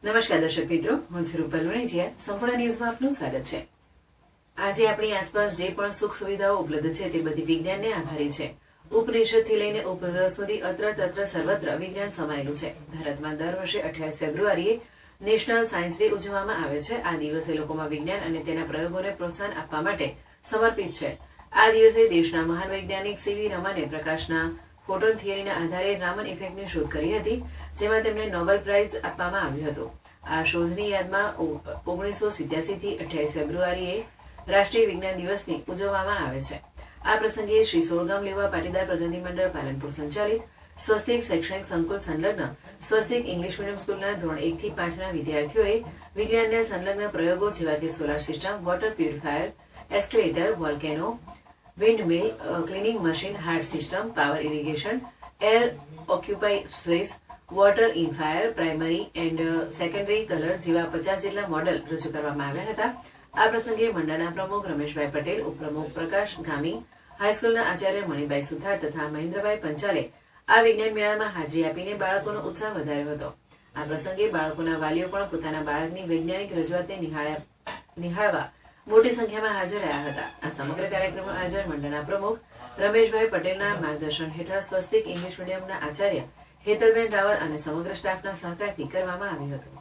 નમસ્કાર દર્શક મિત્રો, હું છું રૂપલ વણિજિયા. સંપૂર્ણ ન્યૂઝમાં આપનું સ્વાગત છે. આજે આપણી આસપાસ જે પણ સુખ સુવિધાઓ ઉપલબ્ધ છે તે બધી વિજ્ઞાનને આભારી છે. ઉપનિષદથી લઈને ઉપગ્રહ સુધી અત્ર તત્ર સર્વત્ર વિજ્ઞાન સમાયેલું છે. ભારતમાં દર વર્ષે 28 ફેબ્રુઆરીએ નેશનલ સાયન્સ ડે ઉજવવામાં આવે છે. આ દિવસે લોકોમાં વિજ્ઞાન અને તેના પ્રયોગોને પ્રોત્સાહન આપવા માટે સમર્પિત છે. આ દિવસે દેશના મહાન વૈજ્ઞાનિક સીવી રમને પ્રકાશના ફોટોન થિયરીના આધારે રામન ઇફેક્ટની શોધ કરી હતી, જેમાં તેમને નોબેલ પ્રાઇઝ આપવામાં આવ્યું હતું. આ શોધની યાદમાં 1987 થી 28 ફેબ્રુઆરીએ રાષ્ટ્રીય વિજ્ઞાન દિવસની ઉજવવામાં આવે છે. આ પ્રસંગે શ્રી સોળગામ લેવા પાટીદાર પ્રતિનિધિમંડળ પાલનપુર સંચાલિત સ્વસ્તિક શૈક્ષણિક સંકુલ સંલગ્ન સ્વસ્તિક ઇંગ્લિશ મીડિયમ સ્કૂલના ધોરણ 1 થી 5 ના વિદ્યાર્થીઓએ વિજ્ઞાનના સંલગ્ન પ્રયોગો જેવા કે solar system, water purifier, escalator, volcano, windmill, cleaning machine, heart system, power irrigation, air occupy space, water in fire, primary and secondary colour જેવા 50 જેટલા મોડલ રજૂ કરવામાં આવ્યા હતા. આ પ્રસંગે મંડળના પ્રમુખ રમેશભાઈ પટેલ, ઉપપ્રમુખ પ્રકાશ ગામી, હાઈસ્કૂલના આચાર્ય મણિભાઈ સુથાર તથા મહેન્દ્રભાઈ પંચાલે આ વિજ્ઞાન મેળામાં હાજરી આપીને બાળકોનો ઉત્સાહ વધાર્યો હતો. આ પ્રસંગે બાળકોના વાલીઓ પણ પોતાના બાળકની વૈજ્ઞાનિક રજૂઆતને નિહાળવા મોટી સંખ્યામાં હાજર રહ્યા હતા. આ સમગ્ર કાર્યક્રમનું આયોજન મંડળના પ્રમુખ રમેશભાઈ પટેલના માર્ગદર્શન હેઠળ સ્વસ્તિક ઇંગ્લિશ મીડિયમના આચાર્ય હેતલબેન રાવલ અને સમગ્ર સ્ટાફના સહકારથી કરવામાં આવ્યું હતું.